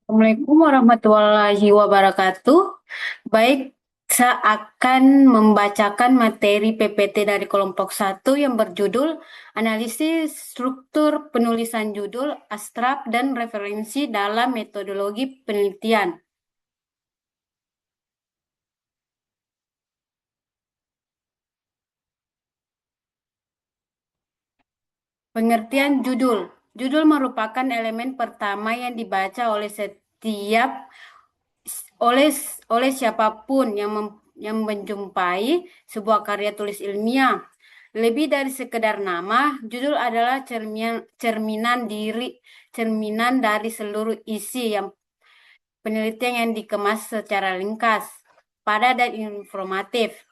Assalamualaikum warahmatullahi wabarakatuh. Baik, saya akan membacakan materi PPT dari kelompok satu yang berjudul Analisis Struktur Penulisan Judul, Abstrak, dan Referensi dalam Metodologi Penelitian. Pengertian judul. Judul merupakan elemen pertama yang dibaca oleh setiap oleh oleh siapapun yang menjumpai sebuah karya tulis ilmiah. Lebih dari sekedar nama, judul adalah cerminan dari seluruh isi yang penelitian yang dikemas secara ringkas, padat dan informatif.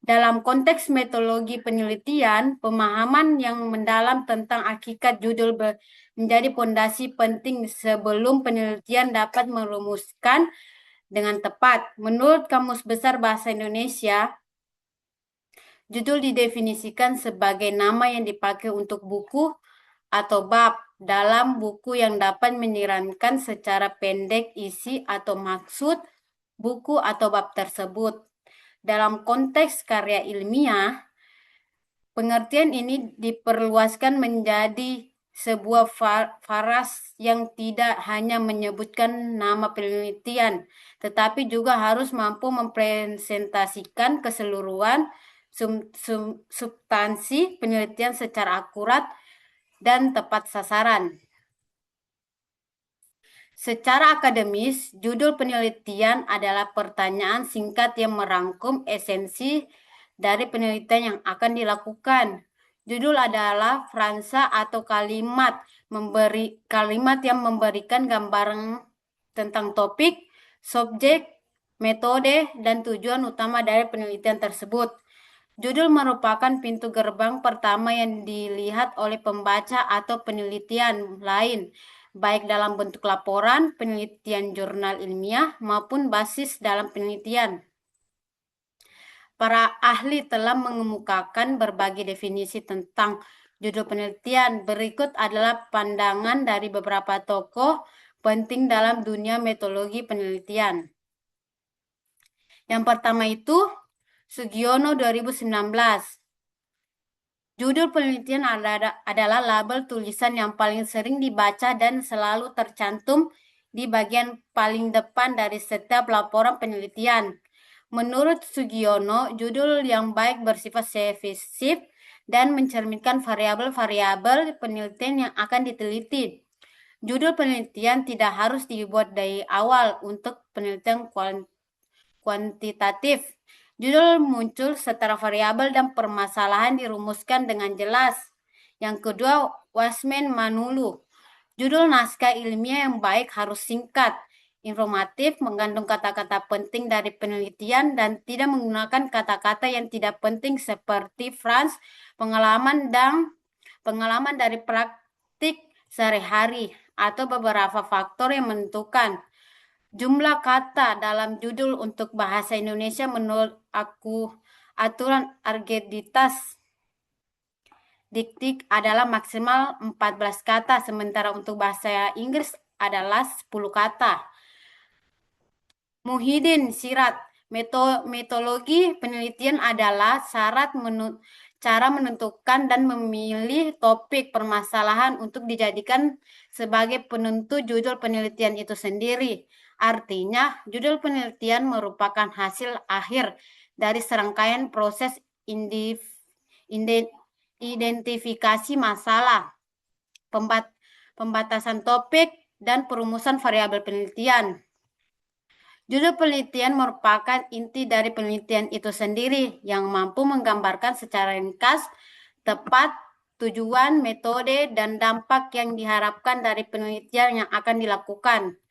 Dalam konteks metodologi penelitian, pemahaman yang mendalam tentang hakikat judul menjadi fondasi penting sebelum penelitian dapat merumuskan dengan tepat. Menurut Kamus Besar Bahasa Indonesia, judul didefinisikan sebagai nama yang dipakai untuk buku atau bab dalam buku yang dapat menyerankan secara pendek isi atau maksud buku atau bab tersebut. Dalam konteks karya ilmiah, pengertian ini diperluaskan menjadi sebuah faras yang tidak hanya menyebutkan nama penelitian, tetapi juga harus mampu mempresentasikan keseluruhan substansi penelitian secara akurat dan tepat sasaran. Secara akademis, judul penelitian adalah pertanyaan singkat yang merangkum esensi dari penelitian yang akan dilakukan. Judul adalah fransa atau kalimat yang memberikan gambaran tentang topik, subjek, metode, dan tujuan utama dari penelitian tersebut. Judul merupakan pintu gerbang pertama yang dilihat oleh pembaca atau penelitian lain, baik dalam bentuk laporan, penelitian jurnal ilmiah, maupun basis dalam penelitian. Para ahli telah mengemukakan berbagai definisi tentang judul penelitian. Berikut adalah pandangan dari beberapa tokoh penting dalam dunia metodologi penelitian. Yang pertama itu Sugiono 2019. Judul penelitian adalah label tulisan yang paling sering dibaca dan selalu tercantum di bagian paling depan dari setiap laporan penelitian. Menurut Sugiono, judul yang baik bersifat spesifik dan mencerminkan variabel-variabel penelitian yang akan diteliti. Judul penelitian tidak harus dibuat dari awal untuk penelitian kuantitatif. Judul muncul setelah variabel dan permasalahan dirumuskan dengan jelas. Yang kedua, Wasman Manulu. Judul naskah ilmiah yang baik harus singkat, informatif, mengandung kata-kata penting dari penelitian, dan tidak menggunakan kata-kata yang tidak penting seperti Franz, pengalaman dari praktik sehari-hari, atau beberapa faktor yang menentukan. Jumlah kata dalam judul untuk bahasa Indonesia menurut aturan Argeditas Diktik adalah maksimal 14 kata, sementara untuk bahasa Inggris adalah 10 kata. Muhyiddin Sirat, metodologi penelitian adalah cara menentukan dan memilih topik permasalahan untuk dijadikan sebagai penentu judul penelitian itu sendiri. Artinya, judul penelitian merupakan hasil akhir dari serangkaian proses identifikasi masalah, pembatasan topik, dan perumusan variabel penelitian. Judul penelitian merupakan inti dari penelitian itu sendiri yang mampu menggambarkan secara ringkas, tepat, tujuan, metode, dan dampak yang diharapkan dari penelitian yang akan dilakukan.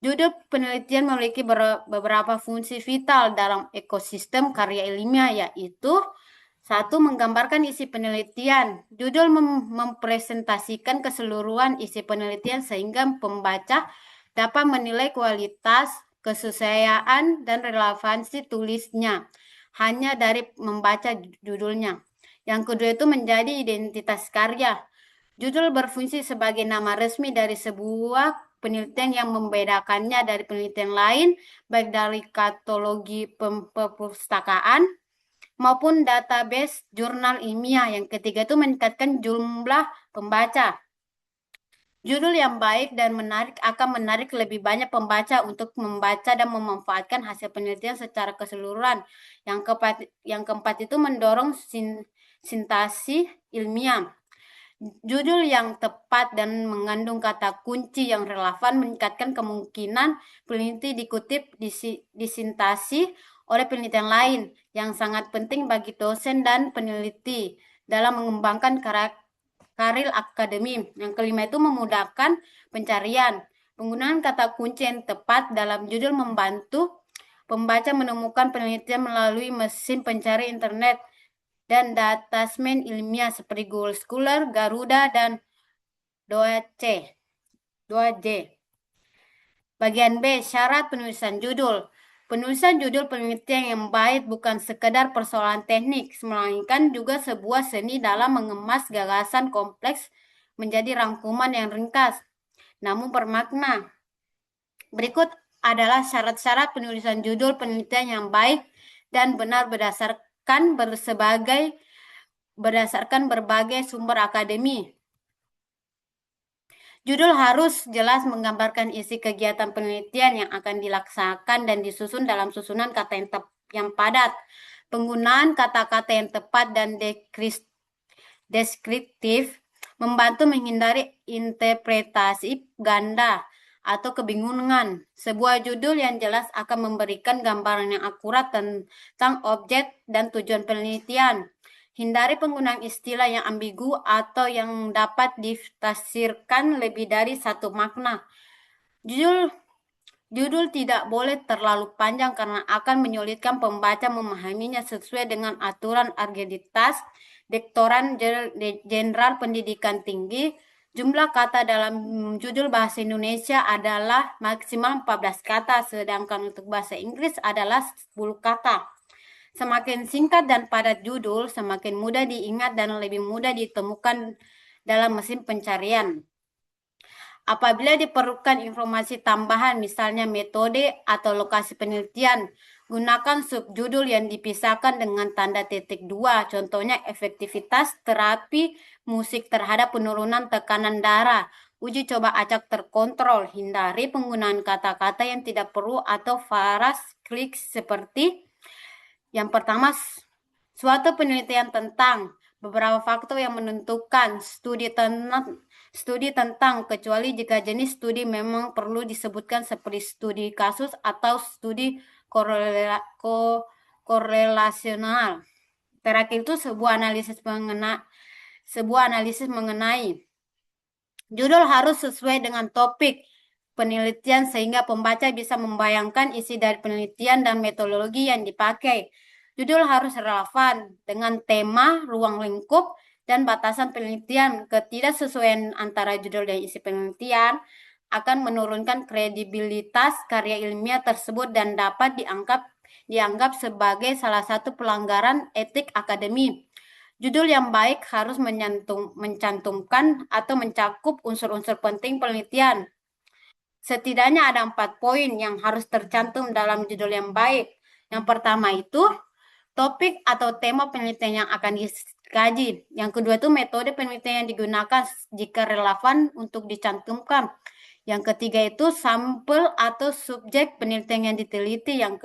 Judul penelitian memiliki beberapa fungsi vital dalam ekosistem karya ilmiah, yaitu satu, menggambarkan isi penelitian. Judul mempresentasikan keseluruhan isi penelitian sehingga pembaca dapat menilai kualitas, kesesuaian, dan relevansi tulisnya hanya dari membaca judulnya. Yang kedua itu menjadi identitas karya. Judul berfungsi sebagai nama resmi dari sebuah penelitian yang membedakannya dari penelitian lain, baik dari katalogi perpustakaan maupun database jurnal ilmiah. Yang ketiga itu meningkatkan jumlah pembaca. Judul yang baik dan menarik akan menarik lebih banyak pembaca untuk membaca dan memanfaatkan hasil penelitian secara keseluruhan. Yang keempat itu mendorong sintaksi ilmiah. Judul yang tepat dan mengandung kata kunci yang relevan meningkatkan kemungkinan peneliti dikutip disintasi oleh penelitian lain, yang sangat penting bagi dosen dan peneliti dalam mengembangkan karir akademi. Yang kelima itu memudahkan pencarian. Penggunaan kata kunci yang tepat dalam judul membantu pembaca menemukan penelitian melalui mesin pencari internet dan datasmen ilmiah seperti Google Scholar, Garuda, dan 2J. Bagian B, syarat penulisan judul. Penulisan judul penelitian yang baik bukan sekedar persoalan teknik, melainkan juga sebuah seni dalam mengemas gagasan kompleks menjadi rangkuman yang ringkas, namun bermakna. Berikut adalah syarat-syarat penulisan judul penelitian yang baik dan benar berdasarkan berbagai sumber akademi. Judul harus jelas menggambarkan isi kegiatan penelitian yang akan dilaksanakan dan disusun dalam susunan kata yang padat. Penggunaan kata-kata yang tepat dan deskriptif membantu menghindari interpretasi ganda atau kebingungan. Sebuah judul yang jelas akan memberikan gambaran yang akurat tentang objek dan tujuan penelitian. Hindari penggunaan istilah yang ambigu atau yang dapat ditafsirkan lebih dari satu makna. Judul tidak boleh terlalu panjang karena akan menyulitkan pembaca memahaminya sesuai dengan aturan Argeditas, Dektoran Jenderal Pendidikan Tinggi. Jumlah kata dalam judul bahasa Indonesia adalah maksimal 14 kata, sedangkan untuk bahasa Inggris adalah 10 kata. Semakin singkat dan padat judul, semakin mudah diingat dan lebih mudah ditemukan dalam mesin pencarian. Apabila diperlukan informasi tambahan, misalnya metode atau lokasi penelitian, gunakan subjudul yang dipisahkan dengan tanda titik 2. Contohnya efektivitas terapi musik terhadap penurunan tekanan darah. Uji coba acak terkontrol. Hindari penggunaan kata-kata yang tidak perlu atau faras klik seperti yang pertama, suatu penelitian tentang beberapa faktor yang menentukan studi tentang, kecuali jika jenis studi memang perlu disebutkan seperti studi kasus atau studi korelasional. Terakhir itu sebuah analisis mengenai judul harus sesuai dengan topik penelitian sehingga pembaca bisa membayangkan isi dari penelitian dan metodologi yang dipakai. Judul harus relevan dengan tema, ruang lingkup, dan batasan penelitian. Ketidaksesuaian antara judul dan isi penelitian akan menurunkan kredibilitas karya ilmiah tersebut dan dapat dianggap sebagai salah satu pelanggaran etik akademi. Judul yang baik harus mencantumkan atau mencakup unsur-unsur penting penelitian. Setidaknya ada 4 poin yang harus tercantum dalam judul yang baik. Yang pertama itu topik atau tema penelitian yang akan dikaji. Yang kedua itu metode penelitian yang digunakan jika relevan untuk dicantumkan. Yang ketiga itu sampel atau subjek penelitian yang diteliti. Yang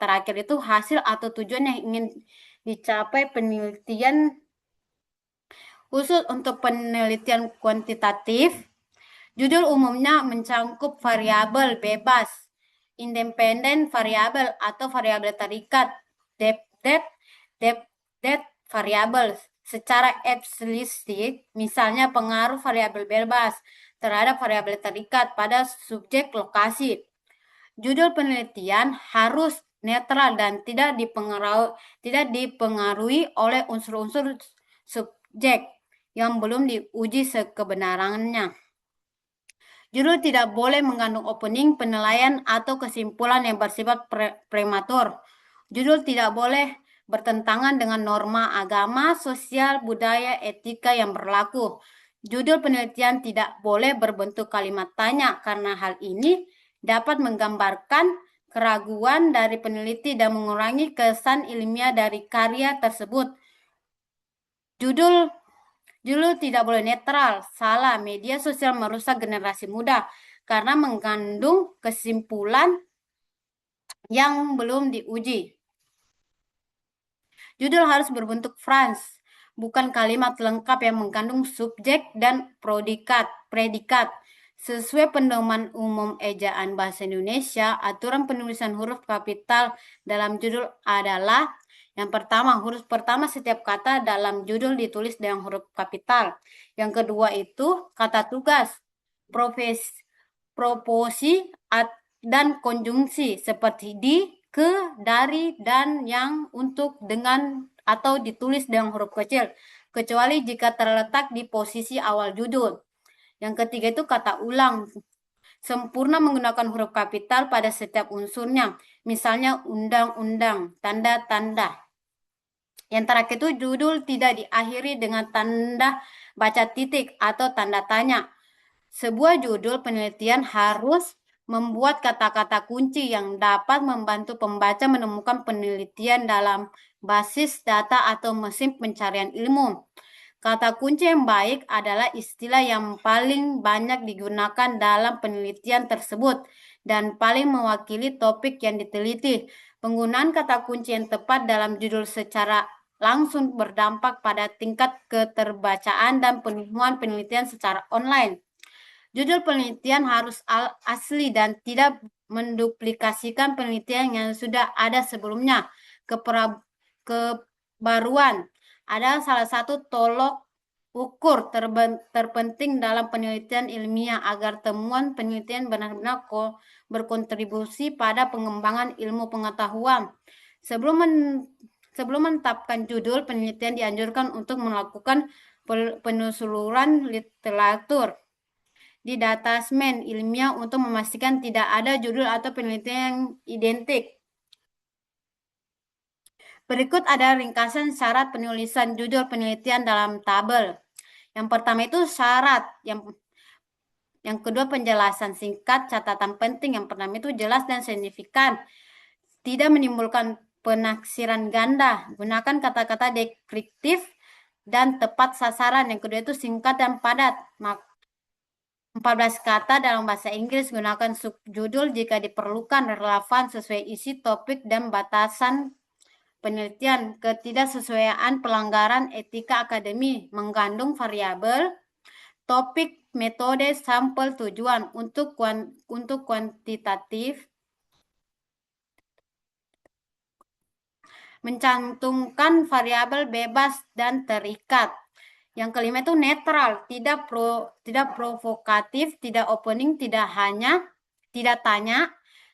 terakhir itu hasil atau tujuan yang ingin dicapai penelitian. Khusus untuk penelitian kuantitatif, judul umumnya mencangkup variabel bebas, independen variabel atau variabel terikat, depth variabel secara eksplisit, misalnya pengaruh variabel bebas terhadap variabel terikat pada subjek lokasi. Judul penelitian harus netral dan tidak dipengaruhi oleh unsur-unsur subjek yang belum diuji kebenarannya. Judul tidak boleh mengandung opening, penilaian, atau kesimpulan yang bersifat prematur. Judul tidak boleh bertentangan dengan norma agama, sosial, budaya, etika yang berlaku. Judul penelitian tidak boleh berbentuk kalimat tanya karena hal ini dapat menggambarkan keraguan dari peneliti dan mengurangi kesan ilmiah dari karya tersebut. Judul tidak boleh netral. Salah, media sosial merusak generasi muda karena mengandung kesimpulan yang belum diuji. Judul harus berbentuk frans, bukan kalimat lengkap yang mengandung subjek dan predikat. Sesuai pedoman umum ejaan bahasa Indonesia, aturan penulisan huruf kapital dalam judul adalah yang pertama, huruf pertama setiap kata dalam judul ditulis dengan huruf kapital. Yang kedua itu kata tugas, proposi, dan konjungsi seperti di, ke, dari, dan, yang, untuk, dengan, atau ditulis dengan huruf kecil, kecuali jika terletak di posisi awal judul. Yang ketiga itu kata ulang, sempurna menggunakan huruf kapital pada setiap unsurnya, misalnya undang-undang, tanda-tanda. Yang terakhir itu judul tidak diakhiri dengan tanda baca titik atau tanda tanya. Sebuah judul penelitian harus membuat kata-kata kunci yang dapat membantu pembaca menemukan penelitian dalam basis data atau mesin pencarian ilmu. Kata kunci yang baik adalah istilah yang paling banyak digunakan dalam penelitian tersebut dan paling mewakili topik yang diteliti. Penggunaan kata kunci yang tepat dalam judul secara langsung berdampak pada tingkat keterbacaan dan penemuan penelitian secara online. Judul penelitian harus asli dan tidak menduplikasikan penelitian yang sudah ada sebelumnya. Kebaruan adalah salah satu tolok ukur terpenting dalam penelitian ilmiah agar temuan penelitian benar-benar berkontribusi pada pengembangan ilmu pengetahuan. Sebelum menetapkan judul penelitian dianjurkan untuk melakukan penelusuran literatur di datasemen ilmiah untuk memastikan tidak ada judul atau penelitian yang identik. Berikut ada ringkasan syarat penulisan judul penelitian dalam tabel. Yang pertama itu syarat, yang kedua penjelasan singkat, catatan penting. Yang pertama itu jelas dan signifikan, tidak menimbulkan penaksiran ganda, gunakan kata-kata deskriptif dan tepat sasaran. Yang kedua itu singkat dan padat, 14 kata dalam bahasa Inggris, gunakan subjudul jika diperlukan, relevan, sesuai isi topik dan batasan penelitian. Ketidaksesuaian pelanggaran etika akademi mengandung variabel, topik, metode, sampel, tujuan. Untuk kuantitatif, mencantumkan variabel bebas dan terikat. Yang kelima itu netral, tidak provokatif, tidak opening, tidak tanya.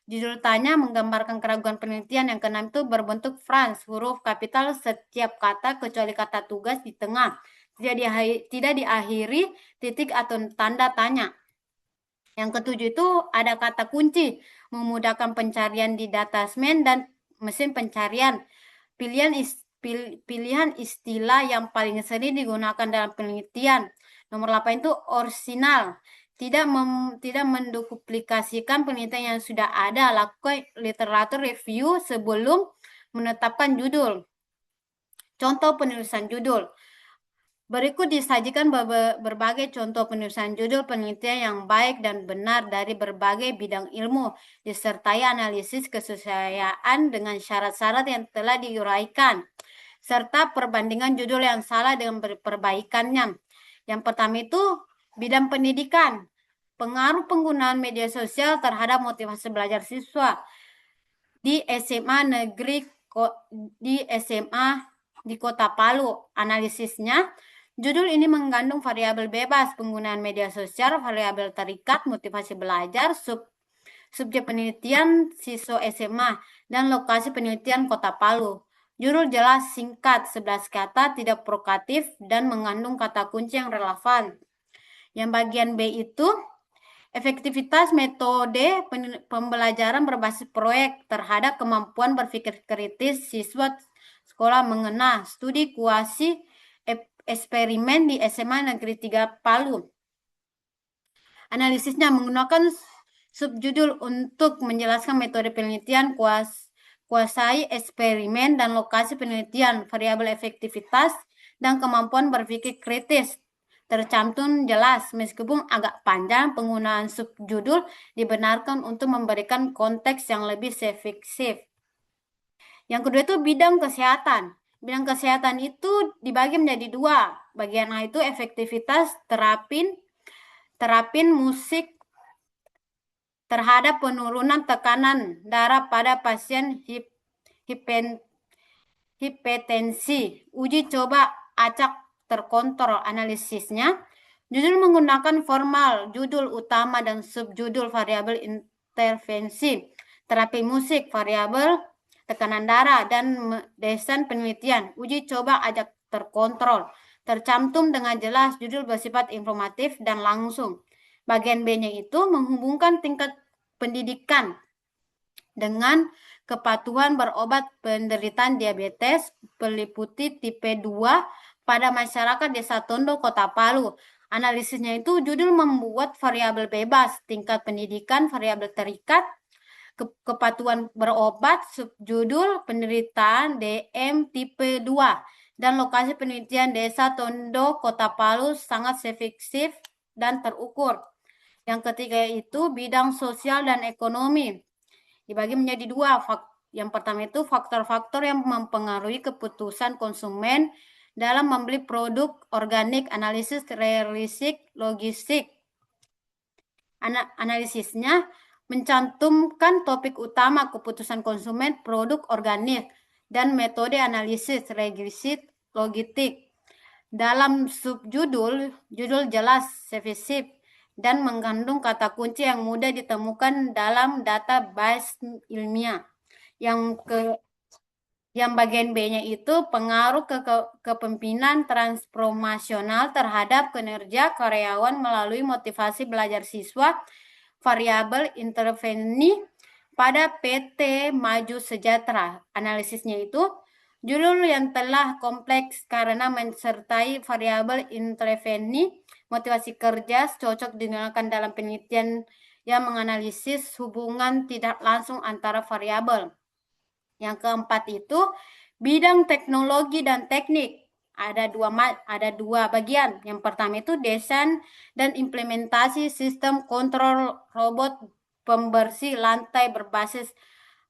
Judul tanya menggambarkan keraguan penelitian. Yang keenam itu berbentuk frans, huruf kapital setiap kata kecuali kata tugas di tengah. Tidak diakhiri titik atau tanda tanya. Yang ketujuh itu ada kata kunci, memudahkan pencarian di datasemen dan mesin pencarian. Pilihan istilah yang paling sering digunakan dalam penelitian. Nomor 8 itu orisinal. Tidak menduplikasikan penelitian yang sudah ada. Lakukan literatur review sebelum menetapkan judul. Contoh penulisan judul. Berikut disajikan berbagai contoh penulisan judul penelitian yang baik dan benar dari berbagai bidang ilmu, disertai analisis kesesuaian dengan syarat-syarat yang telah diuraikan, serta perbandingan judul yang salah dengan perbaikannya. Yang pertama itu bidang pendidikan, pengaruh penggunaan media sosial terhadap motivasi belajar siswa di SMA negeri di Kota Palu. Analisisnya, judul ini mengandung variabel bebas, penggunaan media sosial, variabel terikat, motivasi belajar, subjek penelitian siswa SMA, dan lokasi penelitian Kota Palu. Judul jelas, singkat, 11 kata, tidak provokatif, dan mengandung kata kunci yang relevan. Yang bagian B itu, efektivitas metode pembelajaran berbasis proyek terhadap kemampuan berpikir kritis siswa sekolah mengenal studi kuasi eksperimen di SMA Negeri 3 Palu. Analisisnya menggunakan subjudul untuk menjelaskan metode penelitian, kuasai eksperimen dan lokasi penelitian, variabel efektivitas, dan kemampuan berpikir kritis. Tercantum jelas, meskipun agak panjang, penggunaan subjudul dibenarkan untuk memberikan konteks yang lebih efektif. Yang kedua itu bidang kesehatan. Bidang kesehatan itu dibagi menjadi dua. Bagian A itu efektivitas terapin musik terhadap penurunan tekanan darah pada pasien hipertensi. Uji coba acak terkontrol. Analisisnya, judul menggunakan formal, judul utama dan subjudul variabel intervensi, terapi musik, variabel tekanan darah, dan desain penelitian. Uji coba acak terkontrol. Tercantum dengan jelas, judul bersifat informatif dan langsung. Bagian B-nya itu menghubungkan tingkat pendidikan dengan kepatuhan berobat penderitaan diabetes meliputi tipe 2 pada masyarakat Desa Tondo, Kota Palu. Analisisnya itu judul membuat variabel bebas, tingkat pendidikan, variabel terikat, kepatuhan berobat, subjudul penderitaan DM tipe 2, dan lokasi penelitian Desa Tondo, Kota Palu sangat efektif dan terukur. Yang ketiga itu bidang sosial dan ekonomi. Dibagi menjadi dua. Yang pertama itu faktor-faktor yang mempengaruhi keputusan konsumen dalam membeli produk organik, analisis risiko logistik. Analisisnya mencantumkan topik utama keputusan konsumen produk organik dan metode analisis risiko logistik. Dalam subjudul, judul jelas, spesifik, dan mengandung kata kunci yang mudah ditemukan dalam database ilmiah. Yang bagian B-nya itu pengaruh kepemimpinan transformasional terhadap kinerja karyawan melalui motivasi belajar siswa, variabel intervensi pada PT Maju Sejahtera. Analisisnya itu judul yang telah kompleks karena mensertai variabel intervensi, motivasi kerja cocok digunakan dalam penelitian yang menganalisis hubungan tidak langsung antara variabel. Yang keempat itu bidang teknologi dan teknik. Ada dua bagian. Yang pertama itu desain dan implementasi sistem kontrol robot pembersih lantai berbasis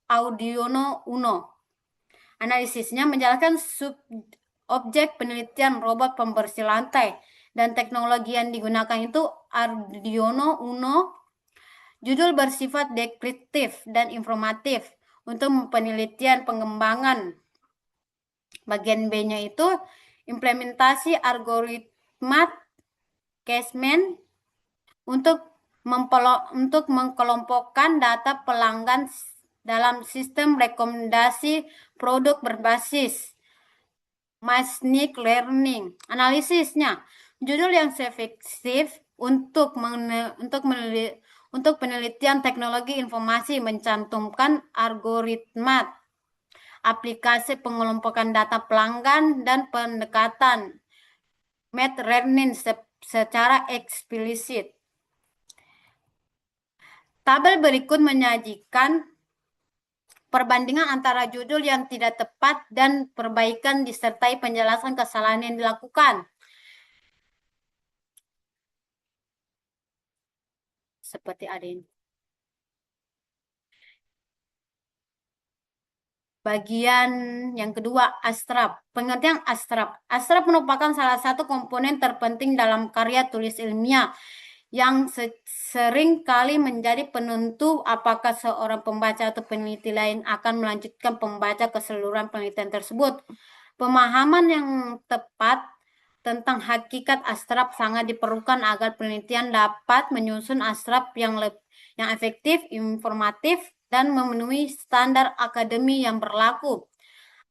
Arduino Uno. Analisisnya menjelaskan objek penelitian robot pembersih lantai dan teknologi yang digunakan itu Arduino Uno. Judul bersifat deskriptif dan informatif untuk penelitian pengembangan. Bagian B-nya itu implementasi algoritma casement untuk mengkelompokkan data pelanggan dalam sistem rekomendasi produk berbasis machine learning. Analisisnya, judul yang efektif untuk penelitian teknologi informasi mencantumkan algoritma, aplikasi pengelompokan data pelanggan, dan pendekatan machine learning secara eksplisit. Tabel berikut menyajikan perbandingan antara judul yang tidak tepat dan perbaikan disertai penjelasan kesalahan yang dilakukan. Seperti ada ini. Bagian yang kedua, abstrak. Pengertian abstrak. Abstrak merupakan salah satu komponen terpenting dalam karya tulis ilmiah yang sering kali menjadi penentu apakah seorang pembaca atau peneliti lain akan melanjutkan pembaca keseluruhan penelitian tersebut. Pemahaman yang tepat tentang hakikat abstrak sangat diperlukan agar penelitian dapat menyusun abstrak yang efektif, informatif, dan memenuhi standar akademi yang berlaku.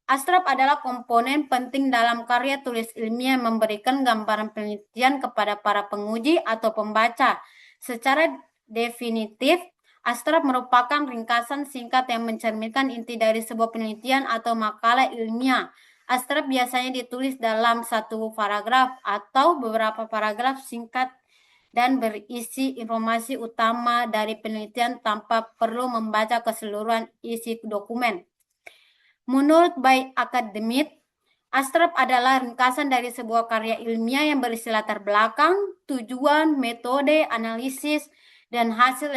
Abstrak adalah komponen penting dalam karya tulis ilmiah yang memberikan gambaran penelitian kepada para penguji atau pembaca. Secara definitif, abstrak merupakan ringkasan singkat yang mencerminkan inti dari sebuah penelitian atau makalah ilmiah. Abstrak biasanya ditulis dalam satu paragraf atau beberapa paragraf singkat dan berisi informasi utama dari penelitian tanpa perlu membaca keseluruhan isi dokumen. Menurut By Academic, abstrak adalah ringkasan dari sebuah karya ilmiah yang berisi latar belakang, tujuan, metode, analisis, dan hasil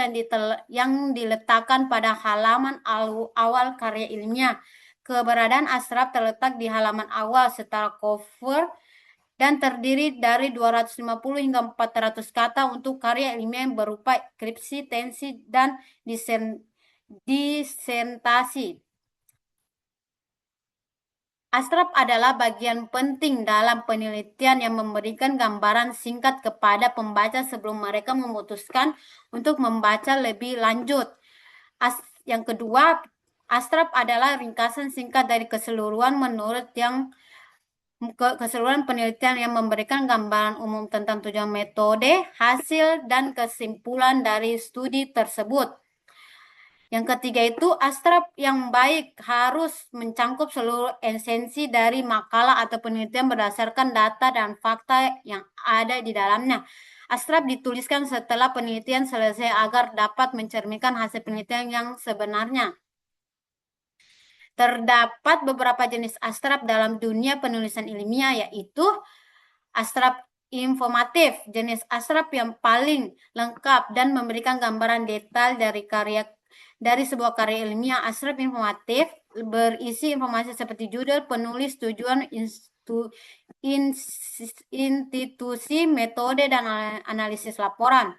yang diletakkan pada halaman awal karya ilmiah. Keberadaan abstrak terletak di halaman awal setelah cover dan terdiri dari 250 hingga 400 kata untuk karya ilmiah yang berupa skripsi, tensi, dan disertasi. Abstrak adalah bagian penting dalam penelitian yang memberikan gambaran singkat kepada pembaca sebelum mereka memutuskan untuk membaca lebih lanjut. Yang kedua, abstrak adalah ringkasan singkat dari keseluruhan keseluruhan penelitian yang memberikan gambaran umum tentang tujuan, metode, hasil, dan kesimpulan dari studi tersebut. Yang ketiga itu, abstrak yang baik harus mencangkup seluruh esensi dari makalah atau penelitian berdasarkan data dan fakta yang ada di dalamnya. Abstrak dituliskan setelah penelitian selesai agar dapat mencerminkan hasil penelitian yang sebenarnya. Terdapat beberapa jenis abstrak dalam dunia penulisan ilmiah, yaitu abstrak informatif, jenis abstrak yang paling lengkap dan memberikan gambaran detail dari sebuah karya ilmiah. Abstrak informatif berisi informasi seperti judul, penulis, tujuan, institusi, metode, dan analisis laporan.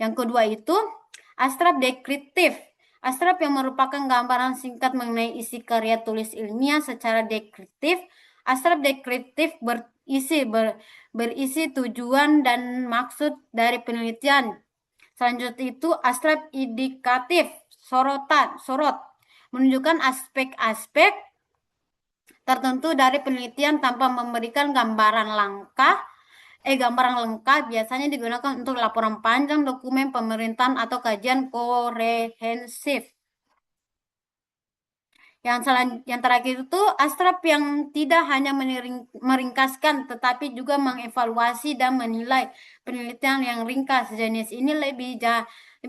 Yang kedua itu abstrak deskriptif. Abstrak yang merupakan gambaran singkat mengenai isi karya tulis ilmiah secara deskriptif. Abstrak deskriptif berisi tujuan dan maksud dari penelitian. Selanjutnya itu abstrak indikatif, sorot, menunjukkan aspek-aspek tertentu dari penelitian tanpa memberikan gambaran lengkap biasanya digunakan untuk laporan panjang, dokumen pemerintahan, atau kajian komprehensif. Yang terakhir itu abstrak yang tidak hanya meringkaskan, tetapi juga mengevaluasi dan menilai penelitian yang ringkas. Jenis ini lebih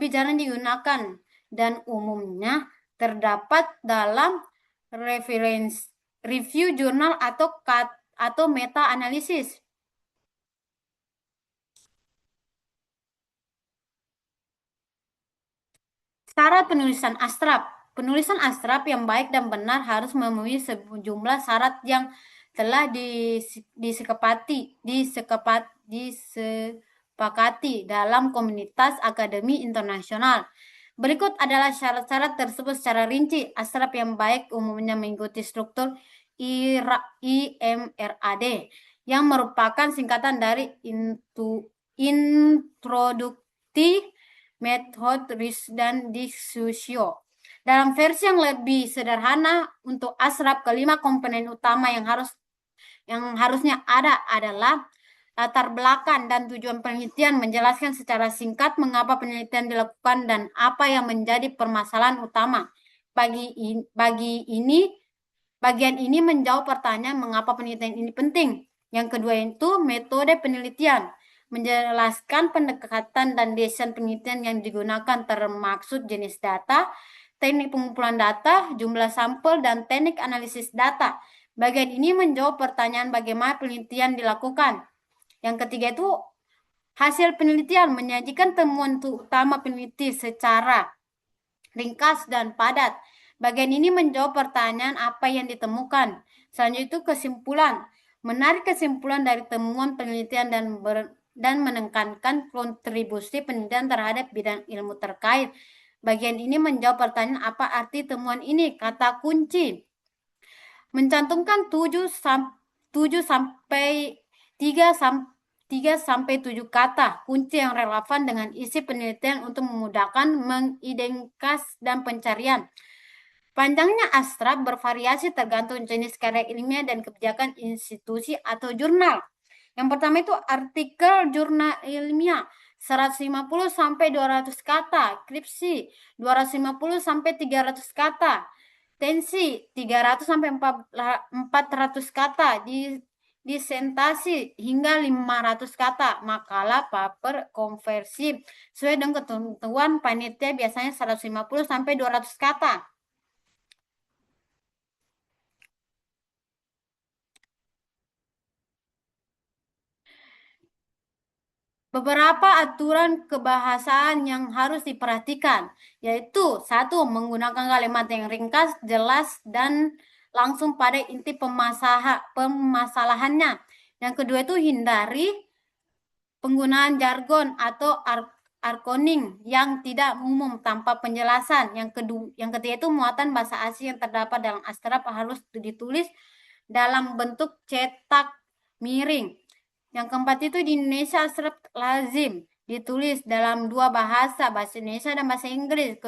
jarang digunakan dan umumnya terdapat dalam review jurnal atau meta analisis. Syarat penulisan abstrak. Penulisan abstrak yang baik dan benar harus memenuhi sejumlah syarat yang telah disepakati dalam komunitas akademi internasional. Berikut adalah syarat-syarat tersebut secara rinci. Abstrak yang baik umumnya mengikuti struktur IMRAD yang merupakan singkatan dari Introductory Method, Risk, dan Discussion. Dalam versi yang lebih sederhana, untuk abstrak, kelima komponen utama yang harusnya ada adalah latar belakang dan tujuan penelitian, menjelaskan secara singkat mengapa penelitian dilakukan dan apa yang menjadi permasalahan utama. Bagian ini menjawab pertanyaan mengapa penelitian ini penting. Yang kedua itu metode penelitian, menjelaskan pendekatan dan desain penelitian yang digunakan, termaksud jenis data, teknik pengumpulan data, jumlah sampel, dan teknik analisis data. Bagian ini menjawab pertanyaan bagaimana penelitian dilakukan. Yang ketiga itu hasil penelitian, menyajikan temuan utama peneliti secara ringkas dan padat. Bagian ini menjawab pertanyaan apa yang ditemukan. Selanjutnya itu kesimpulan, menarik kesimpulan dari temuan penelitian dan menekankan kontribusi penelitian terhadap bidang ilmu terkait. Bagian ini menjawab pertanyaan apa arti temuan ini. Kata kunci, mencantumkan 3 sampai 7 kata kunci yang relevan dengan isi penelitian untuk memudahkan mengidentifikasi dan pencarian. Panjangnya abstrak bervariasi tergantung jenis karya ilmiah dan kebijakan institusi atau jurnal. Yang pertama itu artikel jurnal ilmiah 150 sampai 200 kata, skripsi 250 sampai 300 kata, tensi 300 sampai 400 kata, disentasi hingga 500 kata, makalah, paper, konversi sesuai dengan ketentuan panitia biasanya 150 sampai 200 kata. Beberapa aturan kebahasaan yang harus diperhatikan, yaitu satu, menggunakan kalimat yang ringkas, jelas, dan langsung pada inti permasalahannya. Yang kedua itu hindari penggunaan jargon atau arkoning yang tidak umum tanpa penjelasan. Yang ketiga itu muatan bahasa asing yang terdapat dalam astrap harus ditulis dalam bentuk cetak miring. Yang keempat itu di Indonesia astrap lazim ditulis dalam dua bahasa Indonesia dan bahasa Inggris.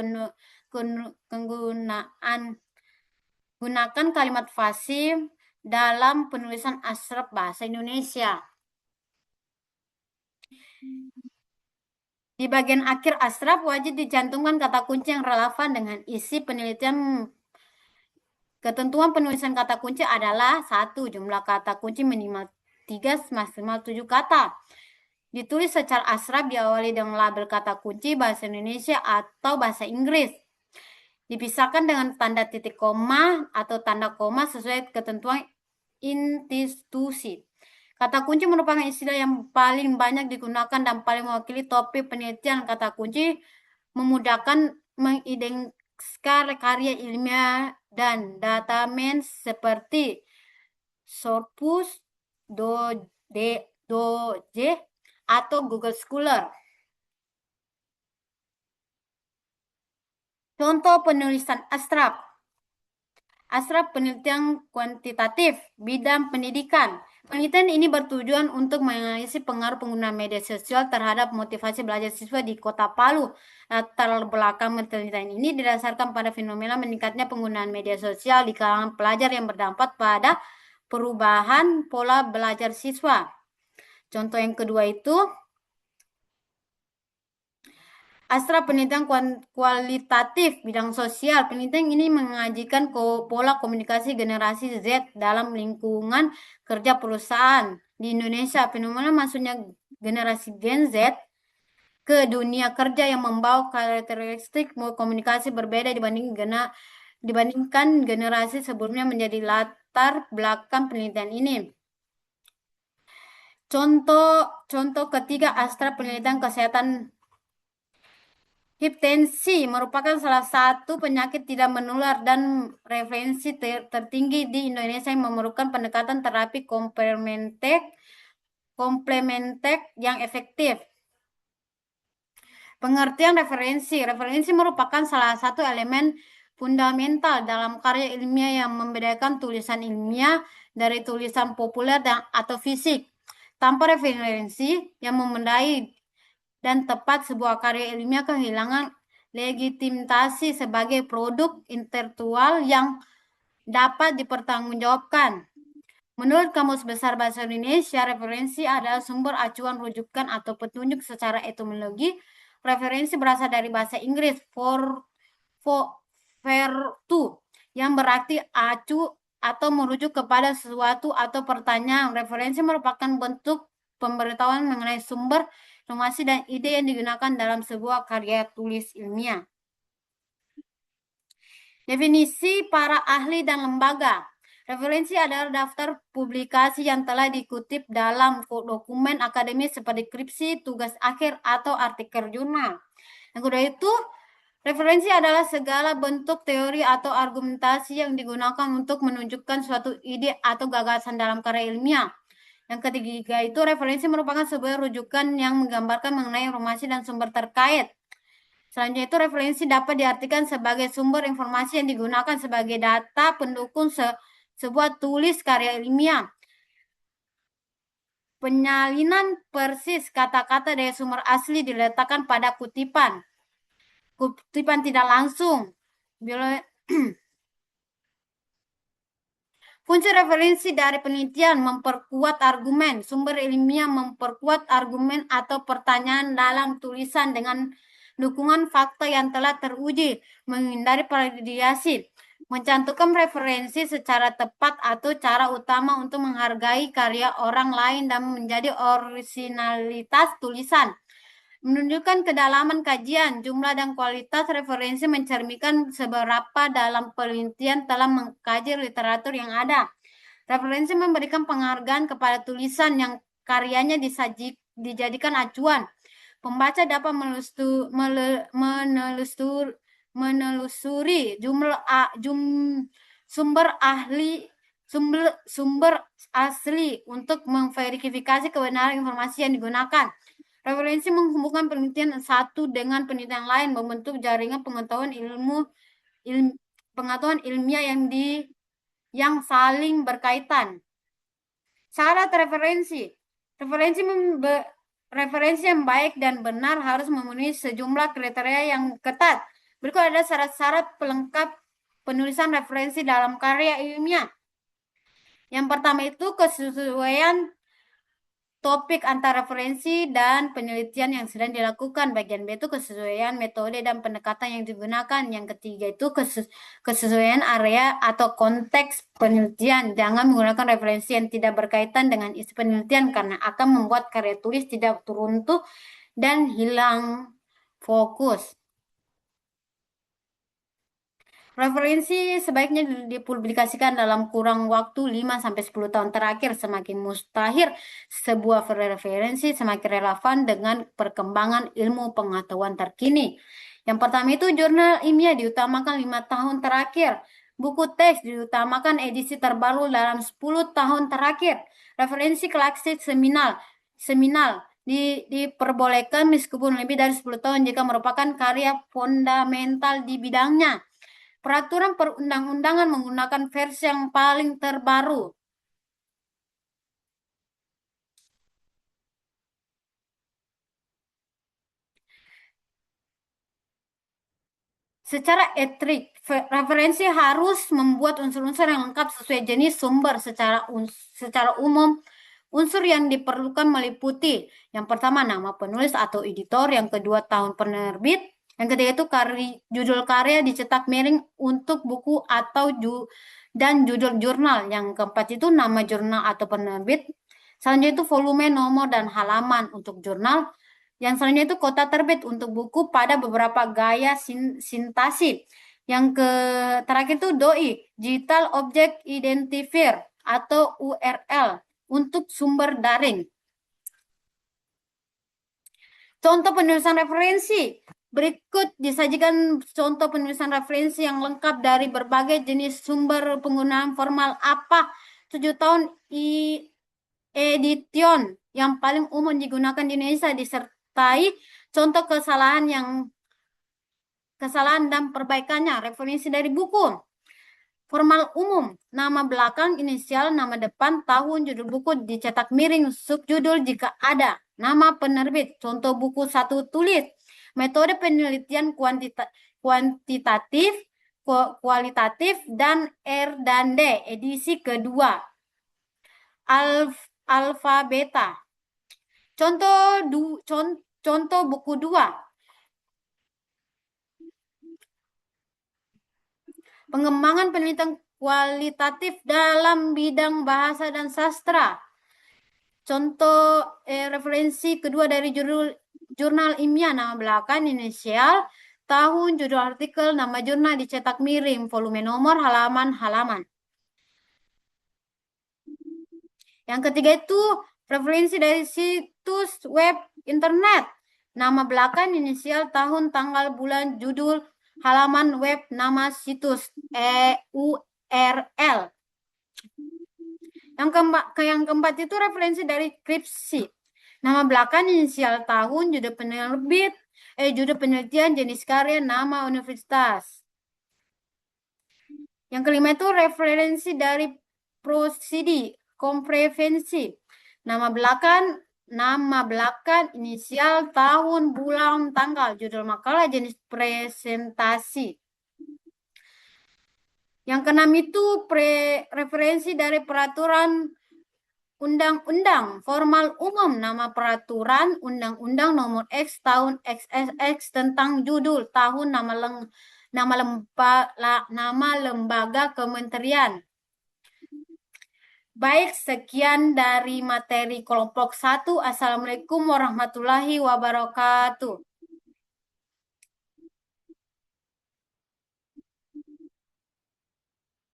Gunakan kalimat fasih dalam penulisan astrap bahasa Indonesia. Di bagian akhir astrap wajib dicantumkan kata kunci yang relevan dengan isi penelitian. Ketentuan penulisan kata kunci adalah satu, jumlah kata kunci minimal 3, maksimal 7 kata. Ditulis secara asrap diawali dengan label kata kunci bahasa Indonesia atau bahasa Inggris. Dipisahkan dengan tanda titik koma atau tanda koma sesuai ketentuan institusi. Kata kunci merupakan istilah yang paling banyak digunakan dan paling mewakili topik penelitian. Kata kunci memudahkan mengidentifikasi karya ilmiah dan database seperti Scopus, Doge, atau Google Scholar. Contoh penulisan astrap. Astrap penelitian kuantitatif bidang pendidikan. Penelitian ini bertujuan untuk menganalisis pengaruh penggunaan media sosial terhadap motivasi belajar siswa di Kota Palu. Latar belakang penelitian ini didasarkan pada fenomena meningkatnya penggunaan media sosial di kalangan pelajar yang berdampak pada perubahan pola belajar siswa. Contoh yang kedua itu Astra penelitian kualitatif bidang sosial. Penelitian ini mengajikan pola komunikasi generasi Z dalam lingkungan kerja perusahaan di Indonesia. Fenomena masuknya generasi Gen Z ke dunia kerja yang membawa karakteristik komunikasi berbeda dibandingkan generasi sebelumnya menjadi latar belakang penelitian ini. Contoh ketiga Astra penelitian kesehatan. Hipertensi merupakan salah satu penyakit tidak menular dan referensi tertinggi di Indonesia yang memerlukan pendekatan terapi komplementer yang efektif. Pengertian referensi. Referensi merupakan salah satu elemen fundamental dalam karya ilmiah yang membedakan tulisan ilmiah dari tulisan populer atau fisik. Tanpa referensi yang memadai dan tepat, sebuah karya ilmiah kehilangan legitimasi sebagai produk intelektual yang dapat dipertanggungjawabkan. Menurut Kamus Besar Bahasa Indonesia, referensi adalah sumber acuan, rujukan, atau petunjuk secara etimologi. Referensi berasal dari bahasa Inggris to, yang berarti acu atau merujuk kepada sesuatu atau pertanyaan. Referensi merupakan bentuk pemberitahuan mengenai sumber informasi dan ide yang digunakan dalam sebuah karya tulis ilmiah. Definisi para ahli dan lembaga. Referensi adalah daftar publikasi yang telah dikutip dalam dokumen akademis seperti skripsi, tugas akhir, atau artikel jurnal. Yang kedua itu, referensi adalah segala bentuk teori atau argumentasi yang digunakan untuk menunjukkan suatu ide atau gagasan dalam karya ilmiah. Yang ketiga itu, referensi merupakan sebuah rujukan yang menggambarkan mengenai informasi dan sumber terkait. Selanjutnya itu, referensi dapat diartikan sebagai sumber informasi yang digunakan sebagai data pendukung sebuah tulis karya ilmiah. Penyalinan persis kata-kata dari sumber asli diletakkan pada kutipan. Kutipan tidak langsung. Fungsi referensi dari penelitian memperkuat argumen. Sumber ilmiah memperkuat argumen atau pertanyaan dalam tulisan dengan dukungan fakta yang telah teruji, menghindari plagiasi. Mencantumkan referensi secara tepat atau cara utama untuk menghargai karya orang lain dan menjadi orisinalitas tulisan. Menunjukkan kedalaman kajian, jumlah dan kualitas referensi mencerminkan seberapa dalam penelitian telah mengkaji literatur yang ada. Referensi memberikan penghargaan kepada tulisan yang karyanya dijadikan acuan. Pembaca dapat menelusuri sumber asli untuk memverifikasi kebenaran informasi yang digunakan. Referensi menghubungkan penelitian satu dengan penelitian lain, membentuk jaringan pengetahuan ilmiah yang saling berkaitan. Syarat referensi. Referensi yang baik dan benar harus memenuhi sejumlah kriteria yang ketat. Berikut ada syarat-syarat pelengkap penulisan referensi dalam karya ilmiah. Yang pertama itu kesesuaian topik antara referensi dan penelitian yang sedang dilakukan. Bagian B itu kesesuaian metode dan pendekatan yang digunakan. Yang ketiga itu kesesuaian area atau konteks penelitian. Jangan menggunakan referensi yang tidak berkaitan dengan isi penelitian karena akan membuat karya tulis tidak teruntuh dan hilang fokus. Referensi sebaiknya dipublikasikan dalam kurang waktu 5-10 tahun terakhir. Semakin mustahil sebuah referensi semakin relevan dengan perkembangan ilmu pengetahuan terkini. Yang pertama itu jurnal ilmiah diutamakan 5 tahun terakhir. Buku teks diutamakan edisi terbaru dalam 10 tahun terakhir. Referensi klasik seminal diperbolehkan meskipun lebih dari 10 tahun jika merupakan karya fundamental di bidangnya. Peraturan perundang-undangan menggunakan versi yang paling terbaru. Secara etik, referensi harus membuat unsur-unsur yang lengkap sesuai jenis sumber. Secara umum, unsur yang diperlukan meliputi yang pertama nama penulis atau editor, yang kedua tahun penerbit, yang ketiga itu judul karya dicetak miring untuk buku atau dan judul jurnal. Yang keempat itu nama jurnal atau penerbit. Selanjutnya itu volume, nomor, dan halaman untuk jurnal. Yang selanjutnya itu kota terbit untuk buku pada beberapa gaya sintaksis. Yang terakhir itu DOI, Digital Object Identifier atau URL untuk sumber daring. Contoh penulisan referensi. Berikut disajikan contoh penulisan referensi yang lengkap dari berbagai jenis sumber penggunaan formal apa 7 tahun edition yang paling umum digunakan di Indonesia disertai contoh kesalahan dan perbaikannya. Referensi dari buku. Formal umum, nama belakang, inisial, nama depan, tahun, judul buku dicetak miring, subjudul jika ada. Nama penerbit, contoh buku satu tulis. Metode penelitian kuantitatif, kualitatif, dan R dan D, edisi kedua. Alfa beta. Contoh buku 2. Pengembangan penelitian kualitatif dalam bidang bahasa dan sastra. Contoh referensi kedua dari jurnal ilmiah, nama belakang, inisial, tahun, judul artikel, nama jurnal dicetak miring, volume nomor, halaman. Yang ketiga itu referensi dari situs web internet, nama belakang, inisial, tahun, tanggal, bulan, judul, halaman web, nama situs, URL. Yang keempat itu referensi dari skripsi. Nama belakang, inisial, tahun, judul penerbit, judul penelitian, jenis karya, nama universitas. Yang kelima itu referensi dari prosidi, komprehensi. Nama belakang, inisial, tahun, bulan, tanggal, judul makalah, jenis presentasi. Yang keenam itu referensi dari peraturan undang-undang formal umum, nama peraturan undang-undang nomor X tahun XXX tentang judul, tahun, nama nama lembaga kementerian. Baik, sekian dari materi kelompok 1. Assalamualaikum warahmatullahi wabarakatuh.